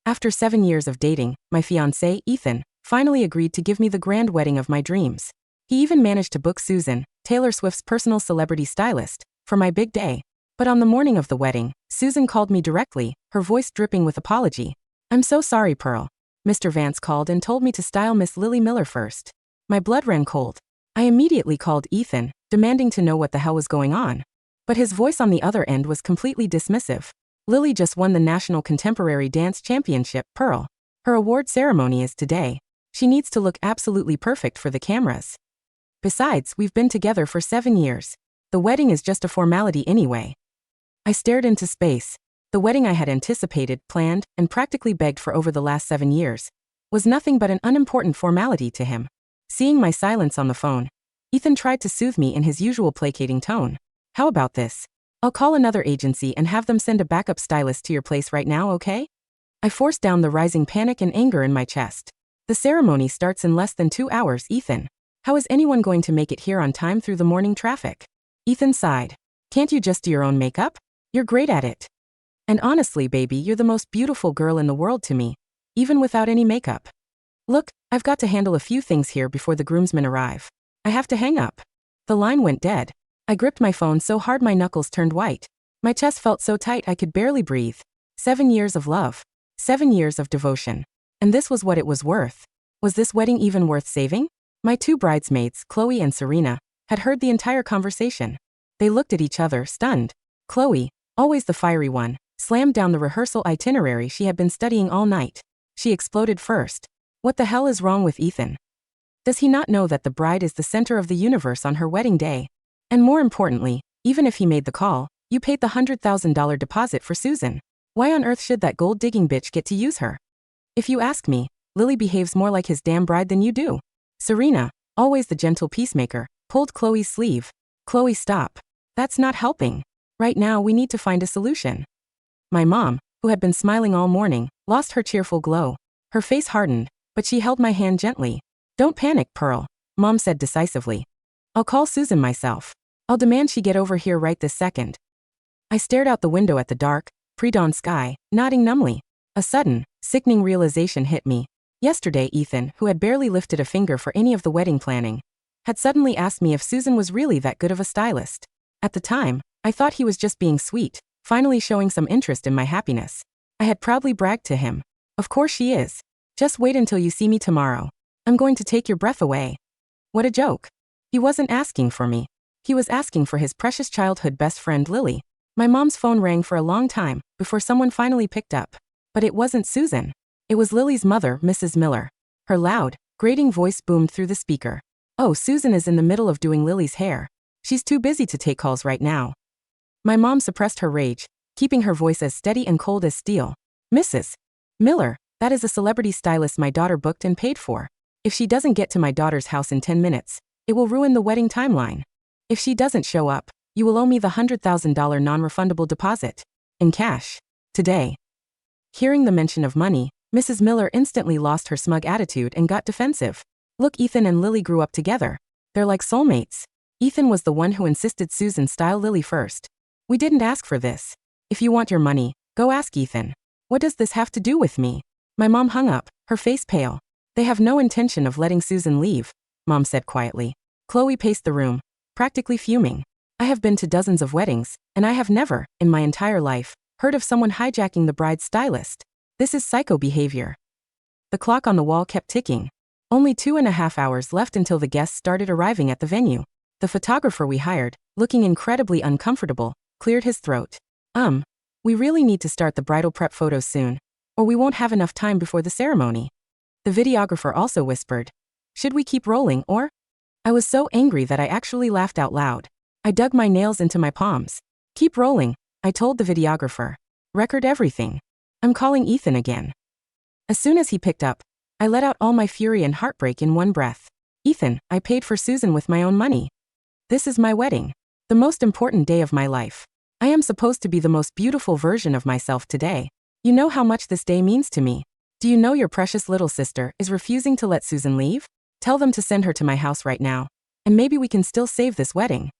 After 7 years of dating, my fiancé, Ethan, finally agreed to give me the grand wedding of my dreams. He even managed to book Susan, Taylor Swift's personal celebrity stylist, for my big day. But on the morning of the wedding, Susan called me directly, her voice dripping with apology. "I'm so sorry, Pearl. Mr. Vance called and told me to style Miss Lily Miller first." My blood ran cold. I immediately called Ethan, demanding to know what the hell was going on. But his voice on the other end was completely dismissive. "Lily just won the National Contemporary Dance Championship, Pearl. Her award ceremony is today. She needs to look absolutely perfect for the cameras. Besides, we've been together for 7 years. The wedding is just a formality anyway." I stared into space. The wedding I had anticipated, planned, and practically begged for over the last 7 years was nothing but an unimportant formality to him. Seeing my silence on the phone, Ethan tried to soothe me in his usual placating tone. "How about this? I'll call another agency and have them send a backup stylist to your place right now, okay?" I forced down the rising panic and anger in my chest. "The ceremony starts in less than 2 hours, Ethan. How is anyone going to make it here on time through the morning traffic?" Ethan sighed. "Can't you just do your own makeup? You're great at it. And honestly, baby, you're the most beautiful girl in the world to me, even without any makeup. Look, I've got to handle a few things here before the groomsmen arrive. I have to hang up." The line went dead. I gripped my phone so hard my knuckles turned white. My chest felt so tight I could barely breathe. 7 years of love. 7 years of devotion. And this was what it was worth. Was this wedding even worth saving? My 2 bridesmaids, Chloe and Serena, had heard the entire conversation. They looked at each other, stunned. Chloe, always the fiery one, slammed down the rehearsal itinerary she had been studying all night. She exploded first. "What the hell is wrong with Ethan? Does he not know that the bride is the center of the universe on her wedding day? And more importantly, even if he made the call, you paid the $100,000 deposit for Susan. Why on earth should that gold-digging bitch get to use her? If you ask me, Lily behaves more like his damn bride than you do." Serena, always the gentle peacemaker, pulled Chloe's sleeve. "Chloe, stop. That's not helping. Right now we need to find a solution." My mom, who had been smiling all morning, lost her cheerful glow. Her face hardened, but she held my hand gently. "Don't panic, Pearl," Mom said decisively. "I'll call Susan myself. I'll demand she get over here right this second." I stared out the window at the dark, pre-dawn sky, nodding numbly. A sudden, sickening realization hit me. Yesterday, Ethan, who had barely lifted a finger for any of the wedding planning, had suddenly asked me if Susan was really that good of a stylist. At the time, I thought he was just being sweet, finally showing some interest in my happiness. I had proudly bragged to him. "Of course she is. Just wait until you see me tomorrow. I'm going to take your breath away." What a joke. He wasn't asking for me. He was asking for his precious childhood best friend Lily. My mom's phone rang for a long time before someone finally picked up. But it wasn't Susan. It was Lily's mother, Mrs. Miller. Her loud, grating voice boomed through the speaker. "Oh, Susan is in the middle of doing Lily's hair. She's too busy to take calls right now." My mom suppressed her rage, keeping her voice as steady and cold as steel. "Mrs. Miller, that is a celebrity stylist my daughter booked and paid for. If she doesn't get to my daughter's house in 10 minutes, it will ruin the wedding timeline. If she doesn't show up, you will owe me the $100,000 non-refundable deposit. In cash. Today." Hearing the mention of money, Mrs. Miller instantly lost her smug attitude and got defensive. "Look, Ethan and Lily grew up together. They're like soulmates. Ethan was the one who insisted Susan style Lily first. We didn't ask for this. If you want your money, go ask Ethan. What does this have to do with me?" My mom hung up, her face pale. "They have no intention of letting Susan leave," Mom said quietly. Chloe paced the room, practically fuming. "I have been to dozens of weddings, and I have never, in my entire life, heard of someone hijacking the bride's stylist. This is psycho behavior." The clock on the wall kept ticking. Only 2.5 hours left until the guests started arriving at the venue. The photographer we hired, looking incredibly uncomfortable, cleared his throat. We really need to start the bridal prep photos soon, or we won't have enough time before the ceremony." The videographer also whispered, "Should we keep rolling or?" I was so angry that I actually laughed out loud. I dug my nails into my palms. "Keep rolling," I told the videographer. "Record everything. I'm calling Ethan again." As soon as he picked up, I let out all my fury and heartbreak in one breath. "Ethan, I paid for Susan with my own money. This is my wedding. The most important day of my life. I am supposed to be the most beautiful version of myself today. You know how much this day means to me. Do you know your precious little sister is refusing to let Susan leave? Tell them to send her to my house right now, and maybe we can still save this wedding."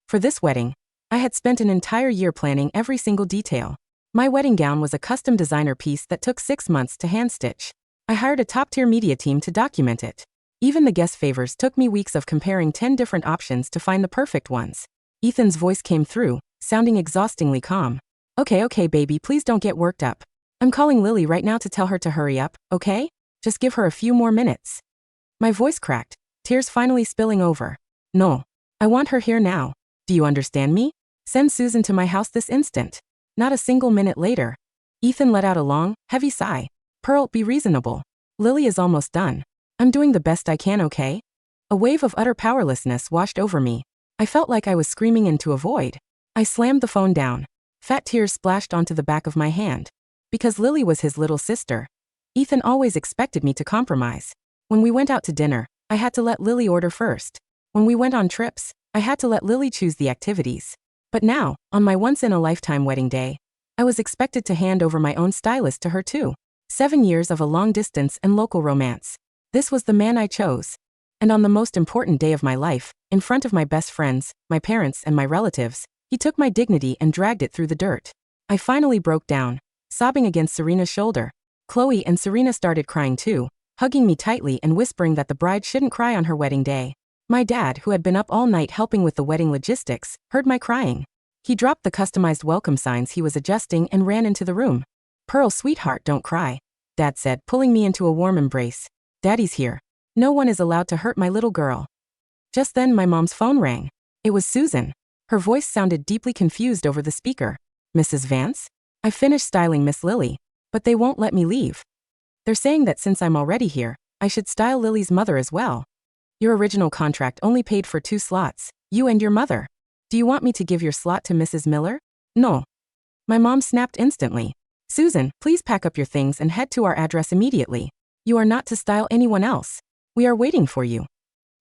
For this wedding, I had spent an entire year planning every single detail. My wedding gown was a custom designer piece that took 6 months to hand-stitch. I hired a top-tier media team to document it. Even the guest favors took me weeks of comparing 10 different options to find the perfect ones. Ethan's voice came through, sounding exhaustingly calm. Okay, baby, please don't get worked up. I'm calling Lily right now to tell her to hurry up, okay? Just give her a few more minutes. My voice cracked, tears finally spilling over. No. I want her here now. Do you understand me? Send Susan to my house this instant. Not a single minute later. Ethan let out a long, heavy sigh. Pearl, be reasonable. Lily is almost done. I'm doing the best I can, okay? A wave of utter powerlessness washed over me. I felt like I was screaming into a void. I slammed the phone down. Fat tears splashed onto the back of my hand. Because Lily was his little sister, Ethan always expected me to compromise. When we went out to dinner, I had to let Lily order first. When we went on trips, I had to let Lily choose the activities. But now, on my once-in-a-lifetime wedding day, I was expected to hand over my own stylist to her too. 7 years of a long-distance and local romance. This was the man I chose. And on the most important day of my life, in front of my best friends, my parents, and my relatives, he took my dignity and dragged it through the dirt. I finally broke down, sobbing against Serena's shoulder. Chloe and Serena started crying too, hugging me tightly and whispering that the bride shouldn't cry on her wedding day. My dad, who had been up all night helping with the wedding logistics, heard my crying. He dropped the customized welcome signs he was adjusting and ran into the room. Pearl, sweetheart, don't cry, Dad said, pulling me into a warm embrace. Daddy's here. No one is allowed to hurt my little girl. Just then my mom's phone rang. It was Susan. Her voice sounded deeply confused over the speaker. Mrs. Vance? I finished styling Miss Lily, but they won't let me leave. They're saying that since I'm already here, I should style Lily's mother as well. Your original contract only paid for 2 slots, you and your mother. Do you want me to give your slot to Mrs. Miller? No. My mom snapped instantly. Susan, please pack up your things and head to our address immediately. You are not to style anyone else. We are waiting for you.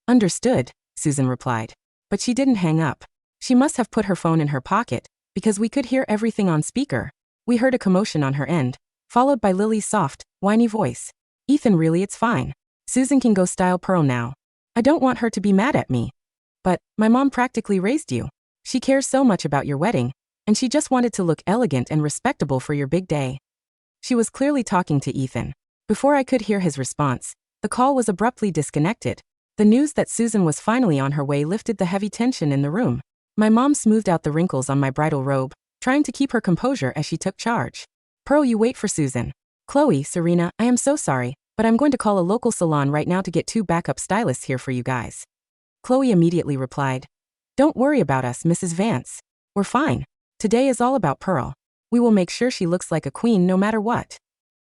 Understood, Susan replied. But she didn't hang up. She must have put her phone in her pocket, because we could hear everything on speaker. We heard a commotion on her end, followed by Lily's soft, whiny voice. Ethan, really, it's fine. Susan can go style Pearl now. I don't want her to be mad at me. But, my mom practically raised you. She cares so much about your wedding, and she just wanted to look elegant and respectable for your big day. She was clearly talking to Ethan. Before I could hear his response, the call was abruptly disconnected. The news that Susan was finally on her way lifted the heavy tension in the room. My mom smoothed out the wrinkles on my bridal robe, trying to keep her composure as she took charge. Pearl, you wait for Susan. Chloe, Serena, I am so sorry, but I'm going to call a local salon right now to get 2 backup stylists here for you guys. Chloe immediately replied. Don't worry about us, Mrs. Vance. We're fine. Today is all about Pearl. We will make sure she looks like a queen no matter what.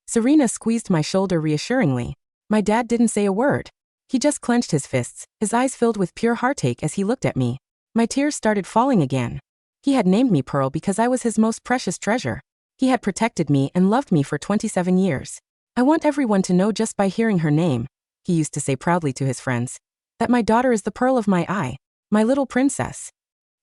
Serena squeezed my shoulder reassuringly. My dad didn't say a word. He just clenched his fists, his eyes filled with pure heartache as he looked at me. My tears started falling again. He had named me Pearl because I was his most precious treasure. He had protected me and loved me for 27 years. I want everyone to know just by hearing her name, he used to say proudly to his friends, that my daughter is the pearl of my eye, my little princess.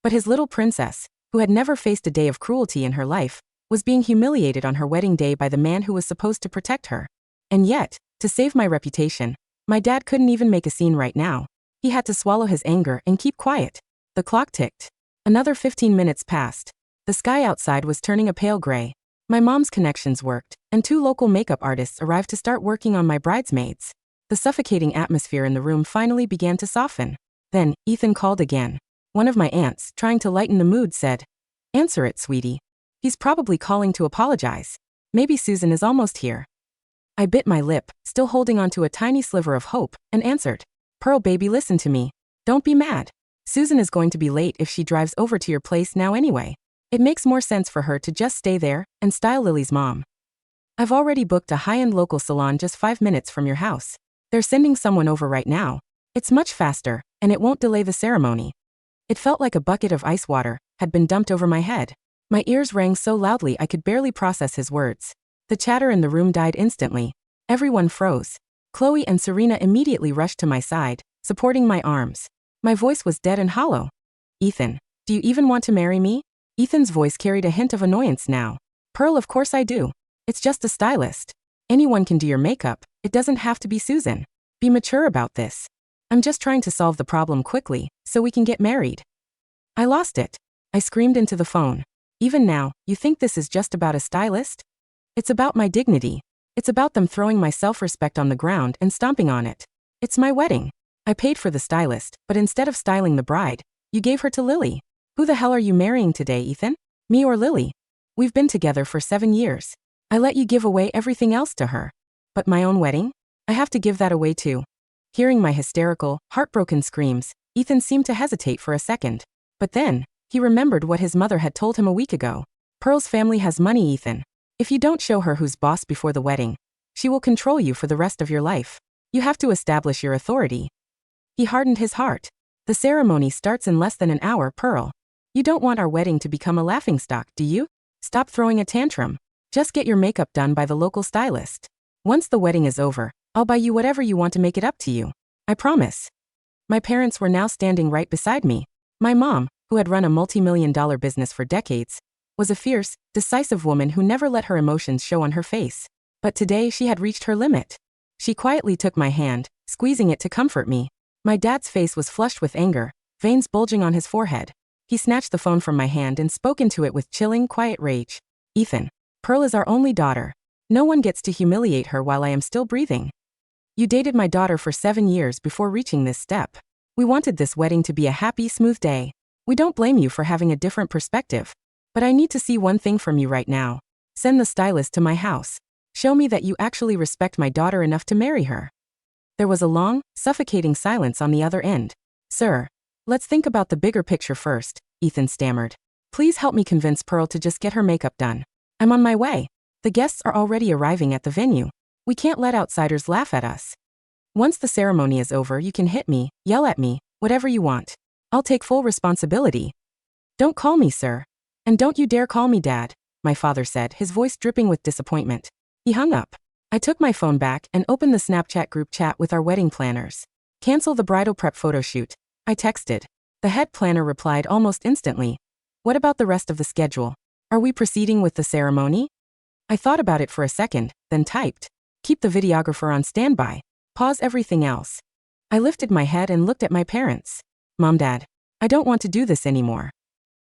But his little princess, who had never faced a day of cruelty in her life, was being humiliated on her wedding day by the man who was supposed to protect her. And yet, to save my reputation, my dad couldn't even make a scene right now. He had to swallow his anger and keep quiet. The clock ticked. Another 15 minutes passed. The sky outside was turning a pale gray. My mom's connections worked, and 2 local makeup artists arrived to start working on my bridesmaids. The suffocating atmosphere in the room finally began to soften. Then, Ethan called again. One of my aunts, trying to lighten the mood, said, Answer it, sweetie. He's probably calling to apologize. Maybe Susan is almost here. I bit my lip, still holding on to a tiny sliver of hope, and answered, Pearl, baby, listen to me. Don't be mad. Susan is going to be late if she drives over to your place now anyway. It makes more sense for her to just stay there and style Lily's mom. I've already booked a high-end local salon just 5 minutes from your house. They're sending someone over right now. It's much faster, and it won't delay the ceremony. It felt like a bucket of ice water had been dumped over my head. My ears rang so loudly I could barely process his words. The chatter in the room died instantly. Everyone froze. Chloe and Serena immediately rushed to my side, supporting my arms. My voice was dead and hollow. Ethan, do you even want to marry me? Ethan's voice carried a hint of annoyance now. Pearl, of course I do. It's just a stylist. Anyone can do your makeup. It doesn't have to be Susan. Be mature about this. I'm just trying to solve the problem quickly, so we can get married. I lost it. I screamed into the phone. Even now, you think this is just about a stylist? It's about my dignity. It's about them throwing my self-respect on the ground and stomping on it. It's my wedding. I paid for the stylist, but instead of styling the bride, you gave her to Lily. Who the hell are you marrying today, Ethan? Me or Lily? We've been together for 7 years. I let you give away everything else to her. But my own wedding? I have to give that away too. Hearing my hysterical, heartbroken screams, Ethan seemed to hesitate for a second. But then, he remembered what his mother had told him a week ago. Pearl's family has money, Ethan. If you don't show her who's boss before the wedding, she will control you for the rest of your life. You have to establish your authority. He hardened his heart. The ceremony starts in less than an hour, Pearl. You don't want our wedding to become a laughingstock, do you? Stop throwing a tantrum. Just get your makeup done by the local stylist. Once the wedding is over, I'll buy you whatever you want to make it up to you. I promise. My parents were now standing right beside me. My mom, who had run a multi-million-dollar business for decades, was a fierce, decisive woman who never let her emotions show on her face. But today she had reached her limit. She quietly took my hand, squeezing it to comfort me. My dad's face was flushed with anger, veins bulging on his forehead. He snatched the phone from my hand and spoke into it with chilling, quiet rage. Ethan, Pearl is our only daughter. No one gets to humiliate her while I am still breathing. You dated my daughter for 7 years before reaching this step. We wanted this wedding to be a happy, smooth day. We don't blame you for having a different perspective. But I need to see one thing from you right now. Send the stylist to my house. Show me that you actually respect my daughter enough to marry her. There was a long, suffocating silence on the other end. Sir, let's think about the bigger picture first, Ethan stammered. Please help me convince Pearl to just get her makeup done. I'm on my way. The guests are already arriving at the venue. We can't let outsiders laugh at us. Once the ceremony is over, you can hit me, yell at me, whatever you want. I'll take full responsibility. Don't call me sir. And don't you dare call me dad, my father said, his voice dripping with disappointment. He hung up. I took my phone back and opened the Snapchat group chat with our wedding planners. Cancel the bridal prep photo shoot, I texted. The head planner replied almost instantly. What about the rest of the schedule? Are we proceeding with the ceremony? I thought about it for a second, then typed. Keep the videographer on standby. Pause everything else. I lifted my head and looked at my parents. Mom, Dad, I don't want to do this anymore.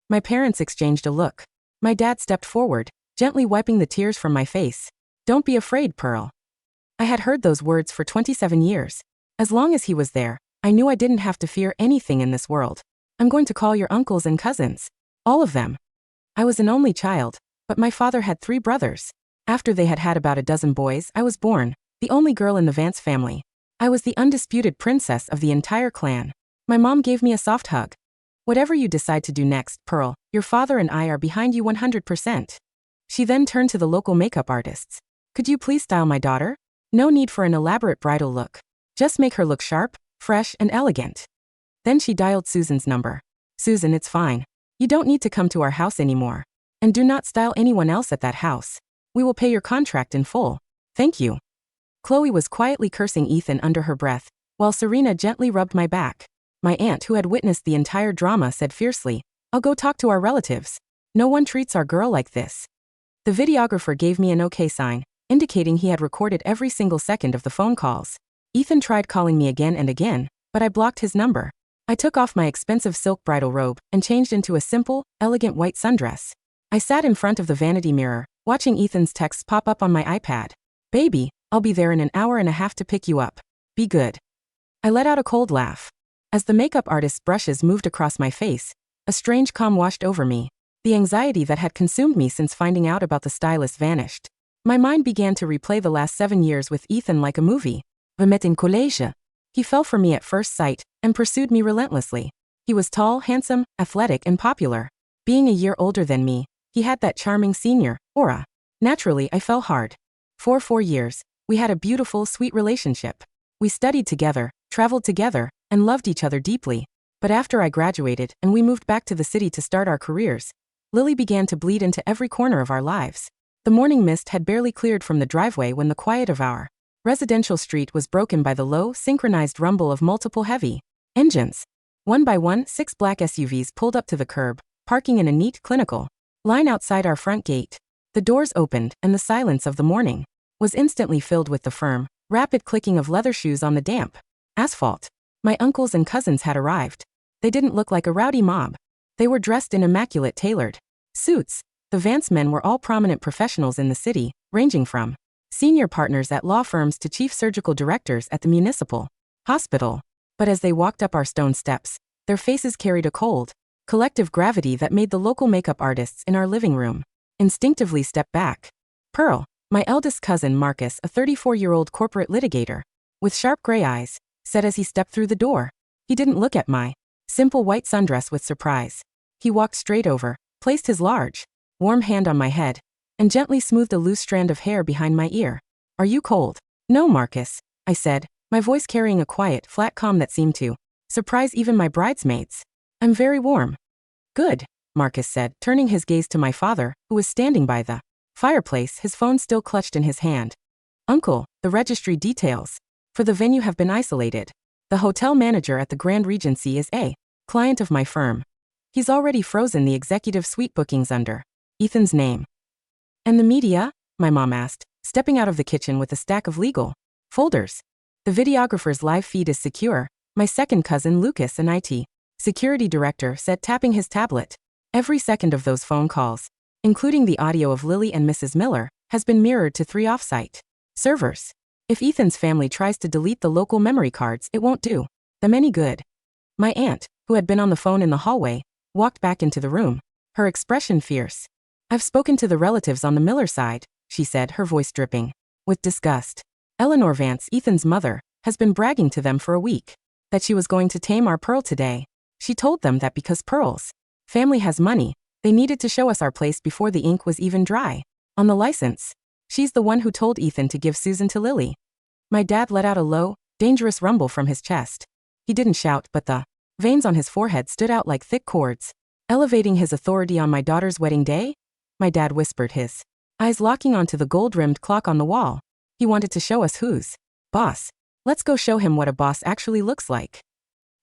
My parents exchanged a look. My dad stepped forward, gently wiping the tears from my face. Don't be afraid, Pearl. I had heard those words for 27 years. As long as he was there, I knew I didn't have to fear anything in this world. I'm going to call your uncles and cousins. All of them. I was an only child, but my father had 3 brothers. After they had had about a dozen boys, I was born, the only girl in the Vance family. I was the undisputed princess of the entire clan. My mom gave me a soft hug. Whatever you decide to do next, Pearl, your father and I are behind you 100%. She then turned to the local makeup artists. Could you please style my daughter? No need for an elaborate bridal look. Just make her look sharp, fresh, and elegant. Then she dialed Susan's number. Susan, it's fine. You don't need to come to our house anymore. And do not style anyone else at that house. We will pay your contract in full. Thank you. Chloe was quietly cursing Ethan under her breath, while Serena gently rubbed my back. My aunt, who had witnessed the entire drama, said fiercely, I'll go talk to our relatives. No one treats our girl like this. The videographer gave me an okay sign, indicating he had recorded every single second of the phone calls. Ethan tried calling me again and again, but I blocked his number. I took off my expensive silk bridal robe and changed into a simple, elegant white sundress. I sat in front of the vanity mirror, watching Ethan's texts pop up on my iPad. Baby, I'll be there in an hour and a half to pick you up. Be good. I let out a cold laugh. As the makeup artist's brushes moved across my face, a strange calm washed over me. The anxiety that had consumed me since finding out about the stylist vanished. My mind began to replay the last 7 years with Ethan like a movie. We met in collège. He fell for me at first sight and pursued me relentlessly. He was tall, handsome, athletic, and popular. Being a year older than me, he had that charming senior aura. Naturally, I fell hard. For 4 years, we had a beautiful, sweet relationship. We studied together, traveled together, and loved each other deeply. But after I graduated and we moved back to the city to start our careers, Lily began to bleed into every corner of our lives. The morning mist had barely cleared from the driveway when the quiet of our residential street was broken by the low, synchronized rumble of multiple heavy engines. One by one, 6 black SUVs pulled up to the curb, parking in a neat, clinical line outside our front gate. The doors opened, and the silence of the morning was instantly filled with the firm, rapid clicking of leather shoes on the damp asphalt. My uncles and cousins had arrived. They didn't look like a rowdy mob. They were dressed in immaculate tailored suits, The Vance men were all prominent professionals in the city, ranging from senior partners at law firms to chief surgical directors at the municipal hospital. But as they walked up our stone steps, their faces carried a cold, collective gravity that made the local makeup artists in our living room instinctively step back. Pearl, my eldest cousin Marcus, a 34-year-old corporate litigator, with sharp gray eyes, said as he stepped through the door. He didn't look at my simple white sundress with surprise. He walked straight over, placed his large, warm hand on my head, and gently smoothed a loose strand of hair behind my ear. Are you cold? No, Marcus, I said, my voice carrying a quiet, flat calm that seemed to surprise even my bridesmaids. I'm very warm. Good, Marcus said, turning his gaze to my father, who was standing by the fireplace, his phone still clutched in his hand. Uncle, the registry details for the venue have been isolated. The hotel manager at the Grand Regency is a client of my firm. He's already frozen the executive suite bookings under Ethan's name. And the media? My mom asked, stepping out of the kitchen with a stack of legal folders. The videographer's live feed is secure, my second cousin Lucas, an IT security director, said, tapping his tablet. Every second of those phone calls, including the audio of Lily and Mrs. Miller, has been mirrored to 3 off-site servers. If Ethan's family tries to delete the local memory cards, it won't do them any good. My aunt, who had been on the phone in the hallway, walked back into the room, her expression fierce. I've spoken to the relatives on the Miller side, she said, her voice dripping with disgust. Eleanor Vance, Ethan's mother, has been bragging to them for a week that she was going to tame our Pearl today. She told them that because Pearl's family has money, they needed to show us our place before the ink was even dry on the license. She's the one who told Ethan to give Susan to Lily. My dad let out a low, dangerous rumble from his chest. He didn't shout, but the veins on his forehead stood out like thick cords. Elevating his authority on my daughter's wedding day? My dad whispered, his eyes locking onto the gold-rimmed clock on the wall. He wanted to show us who's boss. Let's go show him what a boss actually looks like.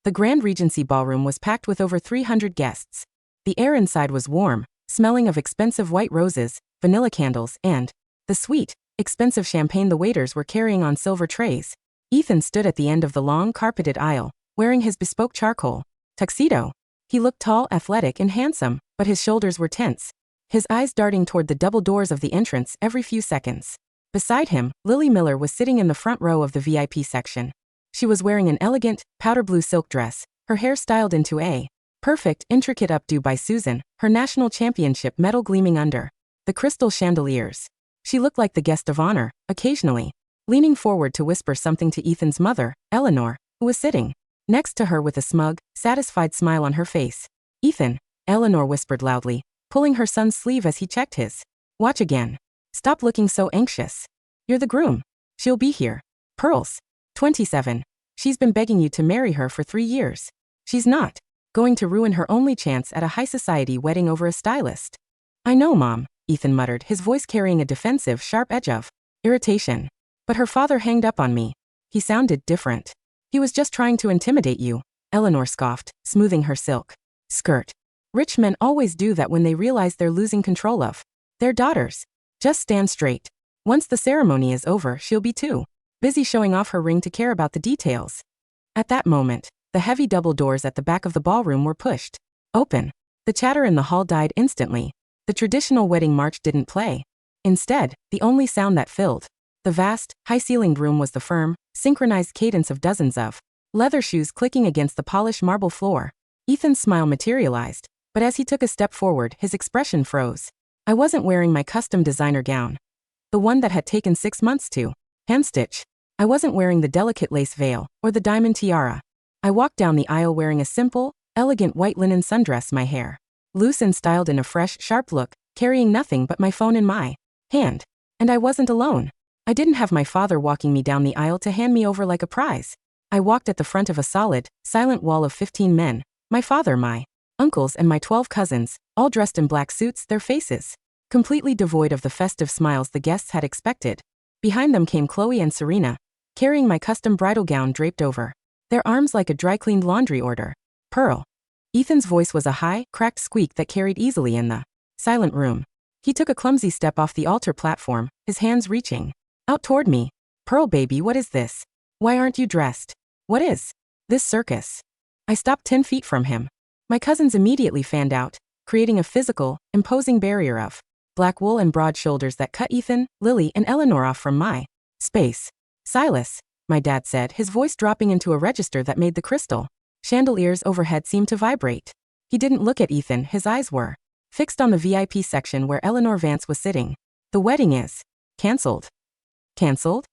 The Grand Regency ballroom was packed with over 300 guests. The air inside was warm, smelling of expensive white roses, vanilla candles, and the sweet, expensive champagne the waiters were carrying on silver trays. Ethan stood at the end of the long, carpeted aisle, wearing his bespoke charcoal tuxedo. He looked tall, athletic, and handsome, but his shoulders were tense, his eyes darting toward the double doors of the entrance every few seconds. Beside him, Lily Miller was sitting in the front row of the VIP section. She was wearing an elegant, powder blue silk dress, her hair styled into a perfect, intricate updo by Susan, her national championship medal gleaming under the crystal chandeliers. She looked like the guest of honor, occasionally leaning forward to whisper something to Ethan's mother, Eleanor, who was sitting next to her with a smug, satisfied smile on her face. Ethan, Eleanor whispered loudly, pulling her son's sleeve as he checked his watch again. Stop looking so anxious. You're the groom. She'll be here. Pearl's 27. She's been begging you to marry her for 3 years. She's not going to ruin her only chance at a high society wedding over a stylist. I know, Mom, Ethan muttered, his voice carrying a defensive, sharp edge of irritation. But her father hanged up on me. He sounded different. He was just trying to intimidate you, Eleanor scoffed, smoothing her silk skirt. Rich men always do that when they realize they're losing control of their daughters. Just stand straight. Once the ceremony is over, she'll be too busy showing off her ring to care about the details. At that moment, the heavy double doors at the back of the ballroom were pushed open. The chatter in the hall died instantly. The traditional wedding march didn't play. Instead, the only sound that filled the vast, high-ceilinged room was the firm, synchronized cadence of dozens of leather shoes clicking against the polished marble floor. Ethan's smile materialized, but as he took a step forward, his expression froze. I wasn't wearing my custom designer gown, the one that had taken 6 months to hand-stitch. I wasn't wearing the delicate lace veil or the diamond tiara. I walked down the aisle wearing a simple, elegant white linen sundress, my hair loose and styled in a fresh, sharp look, carrying nothing but my phone in my hand. And I wasn't alone. I didn't have my father walking me down the aisle to hand me over like a prize. I walked at the front of a solid, silent wall of 15 men, my father, my uncles, and my 12 cousins, all dressed in black suits, their faces completely devoid of the festive smiles the guests had expected. Behind them came Chloe and Serena, carrying my custom bridal gown draped over their arms like a dry-cleaned laundry order. Pearl. Ethan's voice was a high, cracked squeak that carried easily in the silent room. He took a clumsy step off the altar platform, his hands reaching out toward me. Pearl, baby, what is this? Why aren't you dressed? What is this circus? I stopped 10 feet from him. My cousins immediately fanned out, creating a physical, imposing barrier of black wool and broad shoulders that cut Ethan, Lily, and Eleanor off from my space. Silas, my dad said, his voice dropping into a register that made the crystal chandeliers overhead seem to vibrate. He didn't look at Ethan, his eyes were fixed on the VIP section where Eleanor Vance was sitting. The wedding is cancelled. Cancelled?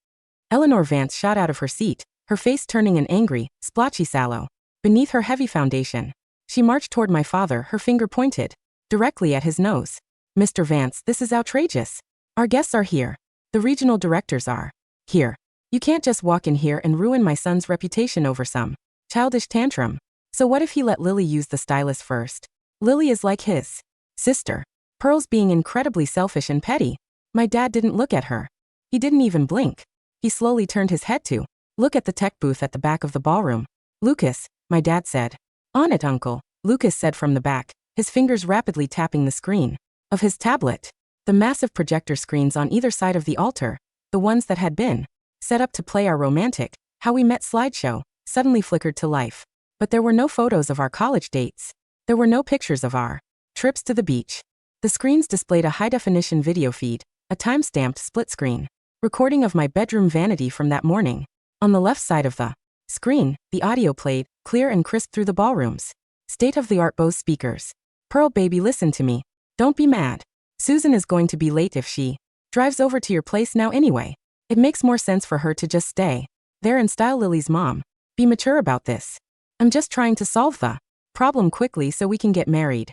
Eleanor Vance shot out of her seat, her face turning an angry, splotchy sallow. Beneath her heavy foundation, she marched toward my father, her finger pointed directly at his nose. Mr. Vance, this is outrageous. Our guests are here. The regional directors are here. You can't just walk in here and ruin my son's reputation over some childish tantrum. So what if he let Lily use the stylist first? Lily is like his sister. Pearl's being incredibly selfish and petty. My dad didn't look at her. He didn't even blink. He slowly turned his head to look at the tech booth at the back of the ballroom. Lucas, my dad said. On it, uncle, Lucas said from the back, his fingers rapidly tapping the screen of his tablet. The massive projector screens on either side of the altar, the ones that had been set up to play our romantic, how we met slideshow, suddenly flickered to life. But there were no photos of our college dates. There were no pictures of our trips to the beach. The screens displayed a high-definition video feed, a time-stamped split screen recording of my bedroom vanity from that morning. On the left side of the screen, the audio played, clear and crisp through the ballroom's state-of-the-art Bose speakers. Pearl, baby, listen to me. Don't be mad. Susan is going to be late if she drives over to your place now anyway. It makes more sense for her to just stay there and style Lily's mom. Be mature about this. I'm just trying to solve the problem quickly so we can get married.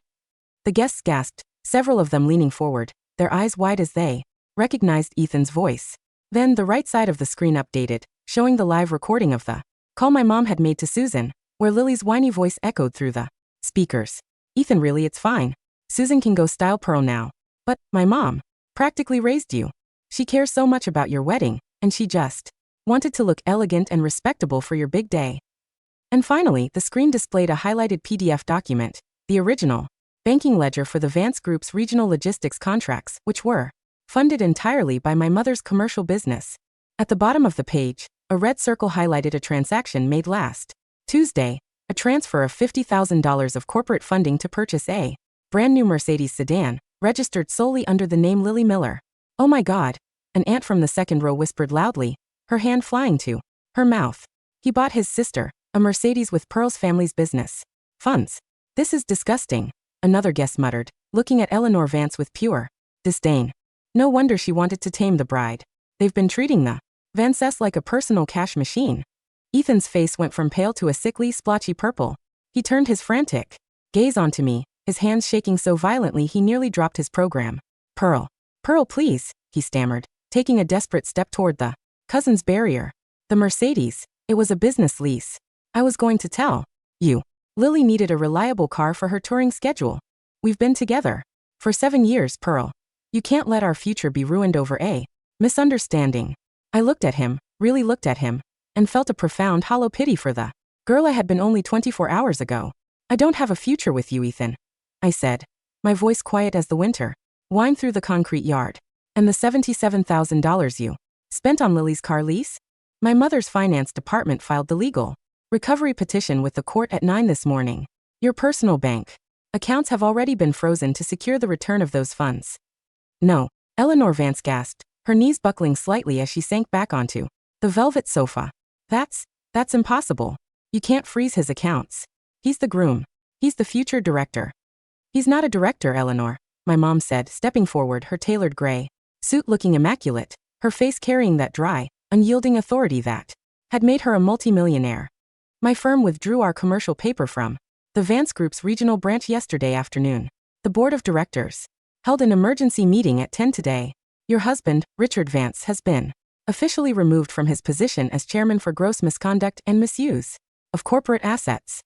The guests gasped, several of them leaning forward, their eyes wide as they recognized Ethan's voice. Then the right side of the screen updated, showing the live recording of the call my mom had made to Susan, where Lily's whiny voice echoed through the speakers. Ethan, really, it's fine. Susan can go style Pearl now. But my mom practically raised you. She cares so much about your wedding, and she just wanted to look elegant and respectable for your big day. And finally, the screen displayed a highlighted PDF document, the original banking ledger for the Vance Group's regional logistics contracts, which were funded entirely by my mother's commercial business. At the bottom of the page, a red circle highlighted a transaction made last Tuesday, a transfer of $50,000 of corporate funding to purchase a brand new Mercedes sedan, registered solely under the name Lily Miller. Oh my God, an aunt from the second row whispered loudly, her hand flying to her mouth. He bought his sister a Mercedes with Pearl's family's business funds. This is disgusting, another guest muttered, looking at Eleanor Vance with pure disdain. No wonder she wanted to tame the bride. They've been treating the Vances like a personal cash machine. Ethan's face went from pale to a sickly, splotchy purple. He turned his frantic gaze onto me, his hands shaking so violently he nearly dropped his program. Pearl, please, he stammered, taking a desperate step toward the cousin's barrier. The Mercedes, it was a business lease. I was going to tell you. Lily needed a reliable car for her touring schedule. We've been together for 7 years, Pearl. You can't let our future be ruined over a misunderstanding. I looked at him, really looked at him, and felt a profound hollow pity for the girl I had been only 24 hours ago. I don't have a future with you, Ethan, I said, my voice quiet as the winter whined through the concrete yard. And the $77,000 you spent on Lily's car lease? My mother's finance department filed the legal recovery petition with the court at 9 this morning. Your personal bank accounts have already been frozen to secure the return of those funds. No, Eleanor Vance gasped, her knees buckling slightly as she sank back onto the velvet sofa. That's impossible. You can't freeze his accounts. He's the groom. He's the future director. He's not a director, Eleanor, my mom said, stepping forward, her tailored gray suit looking immaculate, her face carrying that dry, unyielding authority that had made her a multimillionaire. My firm withdrew our commercial paper from the Vance Group's regional branch yesterday afternoon. The board of directors held an emergency meeting at 10 today. Your husband, Richard Vance, has been officially removed from his position as chairman for gross misconduct and misuse of corporate assets.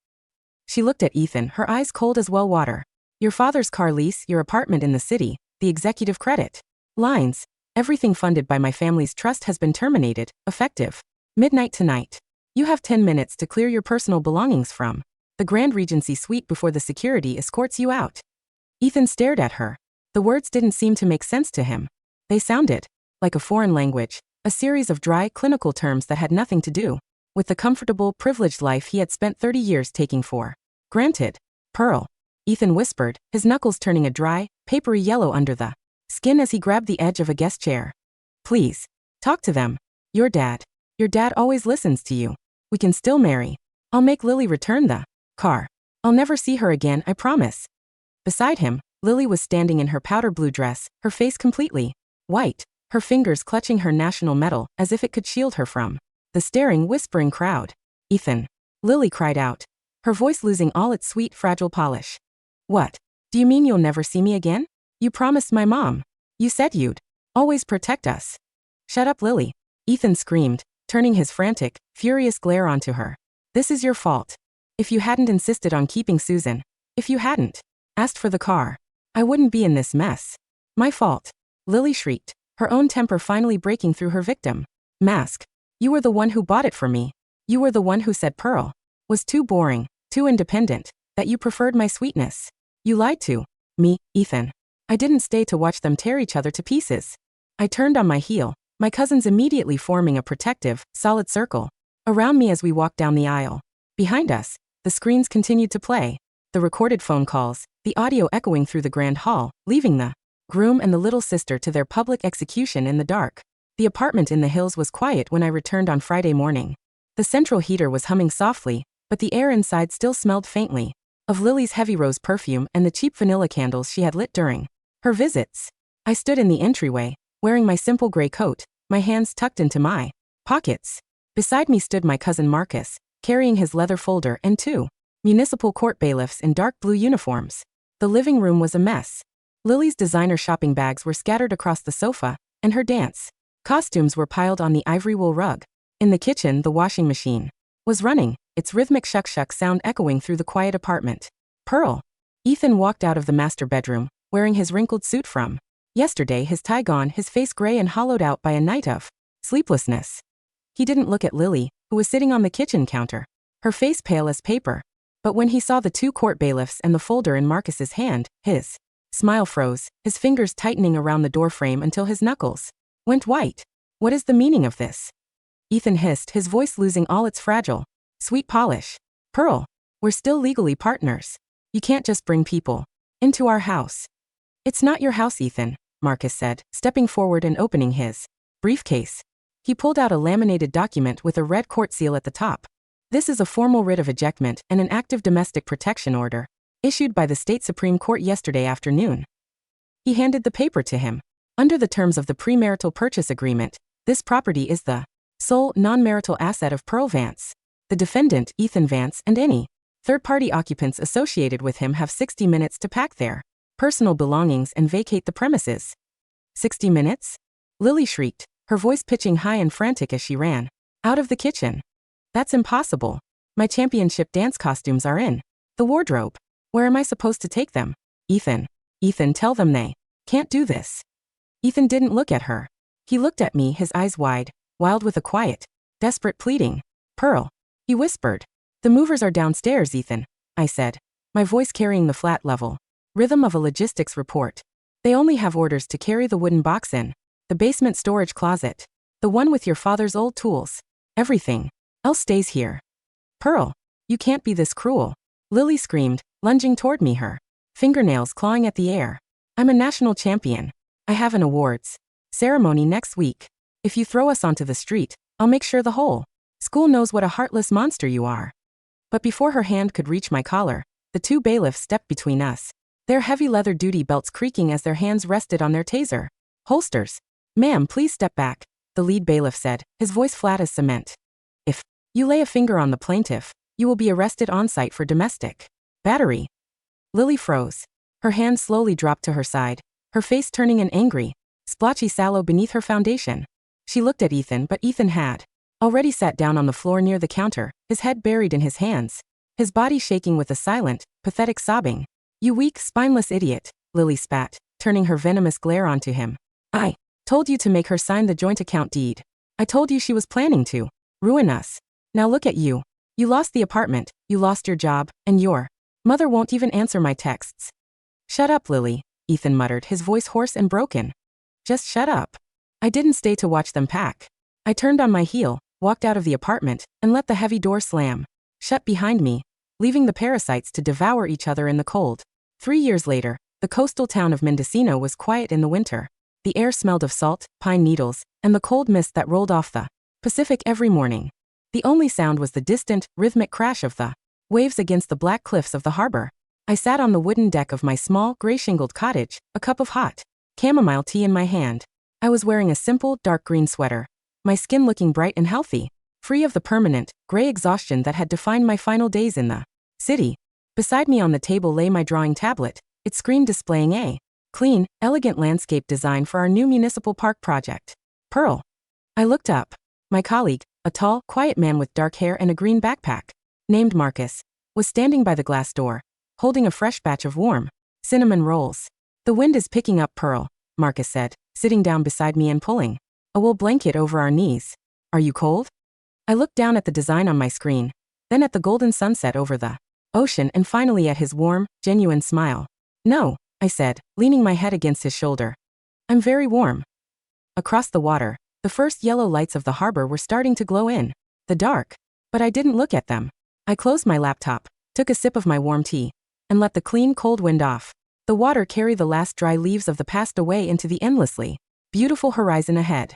She looked at Ethan, her eyes cold as well water. Your father's car lease, your apartment in the city, the executive credit lines, everything funded by my family's trust has been terminated, effective midnight tonight. You have 10 minutes to clear your personal belongings from the Grand Regency suite before the security escorts you out. Ethan stared at her. The words didn't seem to make sense to him. They sounded like a foreign language, a series of dry, clinical terms that had nothing to do with the comfortable, privileged life he had spent 30 years taking for granted. Pearl, Ethan whispered, his knuckles turning a dry, papery yellow under the skin as he grabbed the edge of a guest chair. Please. Talk to them. Your dad always listens to you. We can still marry. I'll make Lily return the car. I'll never see her again, I promise. Beside him, Lily was standing in her powder blue dress, her face completely white, her fingers clutching her national medal as if it could shield her from the staring, whispering crowd. Ethan. Lily cried out, her voice losing all its sweet, fragile polish. What? Do you mean you'll never see me again? You promised my mom. You said you'd always protect us. Shut up, Lily. Ethan screamed, turning his frantic, furious glare onto her. This is your fault. If you hadn't insisted on keeping Susan, if you hadn't asked for the car, I wouldn't be in this mess. My fault. Lily shrieked, her own temper finally breaking through her victim mask. You were the one who bought it for me. You were the one who said Pearl was too boring, too independent, that you preferred my sweetness. You lied to me, Ethan. I didn't stay to watch them tear each other to pieces. I turned on my heel, my cousins immediately forming a protective, solid circle around me as we walked down the aisle. Behind us, the screens continued to play, the recorded phone calls, the audio echoing through the grand hall, leaving the groom and the little sister to their public execution in the dark. The apartment in the hills was quiet when I returned on Friday morning. The central heater was humming softly, but the air inside still smelled faintly of Lily's heavy rose perfume and the cheap vanilla candles she had lit during her visits. I stood in the entryway, wearing my simple gray coat, my hands tucked into my pockets. Beside me stood my cousin Marcus, carrying his leather folder and two municipal court bailiffs in dark blue uniforms. The living room was a mess. Lily's designer shopping bags were scattered across the sofa, and her dance costumes were piled on the ivory wool rug. In the kitchen, the washing machine was running, its rhythmic shuck-shuck sound echoing through the quiet apartment. Pearl. Ethan walked out of the master bedroom, wearing his wrinkled suit from yesterday, his tie gone, his face gray and hollowed out by a night of sleeplessness. He didn't look at Lily, who was sitting on the kitchen counter, her face pale as paper. But when he saw the two court bailiffs and the folder in Marcus's hand, his smile froze, his fingers tightening around the doorframe until his knuckles went white. What is the meaning of this? Ethan hissed, his voice losing all its fragile, sweet polish. Pearl, we're still legally partners. You can't just bring people into our house. It's not your house, Ethan, Marcus said, stepping forward and opening his briefcase. He pulled out a laminated document with a red court seal at the top. This is a formal writ of ejectment and an active domestic protection order, issued by the state Supreme Court yesterday afternoon. He handed the paper to him. Under the terms of the premarital purchase agreement, this property is the sole non-marital asset of Pearl Vance. The defendant, Ethan Vance, and any third-party occupants associated with him have 60 minutes to pack their personal belongings and vacate the premises. 60 minutes? Lily shrieked, her voice pitching high and frantic as she ran out of the kitchen. That's impossible. My championship dance costumes are in the wardrobe. Where am I supposed to take them? Ethan, tell them they can't do this. Ethan didn't look at her. He looked at me, his eyes wide, wild with a quiet, desperate pleading. Pearl, he whispered. The movers are downstairs, Ethan, I said, my voice carrying the flat level rhythm of a logistics report. They only have orders to carry the wooden box in the basement storage closet, the one with your father's old tools. Everything else stays here. Pearl, you can't be this cruel. Lily screamed, lunging toward me, her fingernails clawing at the air. I'm a national champion. I have an awards ceremony next week. If you throw us onto the street, I'll make sure the whole school knows what a heartless monster you are. But before her hand could reach my collar, the two bailiffs stepped between us, their heavy leather duty belts creaking as their hands rested on their taser holsters. Ma'am, please step back, the lead bailiff said, his voice flat as cement. If you lay a finger on the plaintiff, you will be arrested on site for domestic battery. Lily froze. Her hand slowly dropped to her side, her face turning an angry, splotchy sallow beneath her foundation. She looked at Ethan, but Ethan had already sat down on the floor near the counter, his head buried in his hands, his body shaking with a silent, pathetic sobbing. You weak, spineless idiot, Lily spat, turning her venomous glare onto him. I told you to make her sign the joint account deed. I told you she was planning to ruin us. Now look at you. You lost the apartment, you lost your job, and your mother won't even answer my texts. Shut up, Lily, Ethan muttered, his voice hoarse and broken. Just shut up. I didn't stay to watch them pack. I turned on my heel, walked out of the apartment, and let the heavy door slam shut behind me, leaving the parasites to devour each other in the cold. 3 years later, the coastal town of Mendocino was quiet in the winter. The air smelled of salt, pine needles, and the cold mist that rolled off the Pacific every morning. The only sound was the distant, rhythmic crash of the waves against the black cliffs of the harbor. I sat on the wooden deck of my small, gray-shingled cottage, a cup of hot chamomile tea in my hand. I was wearing a simple, dark green sweater, my skin looking bright and healthy, free of the permanent, gray exhaustion that had defined my final days in the city. Beside me on the table lay my drawing tablet, its screen displaying a clean, elegant landscape design for our new municipal park project. Pearl. I looked up. My colleague, a tall, quiet man with dark hair and a green backpack, named Marcus, was standing by the glass door, holding a fresh batch of warm cinnamon rolls. The wind is picking up, Pearl, Marcus said, sitting down beside me and pulling a wool blanket over our knees. Are you cold? I looked down at the design on my screen, then at the golden sunset over the ocean and finally at his warm, genuine smile. No, I said, leaning my head against his shoulder. I'm very warm. Across the water, the first yellow lights of the harbor were starting to glow in the dark, but I didn't look at them. I closed my laptop, took a sip of my warm tea, and let the clean, cold wind off. The water carried the last dry leaves of the past away into the endlessly beautiful horizon ahead.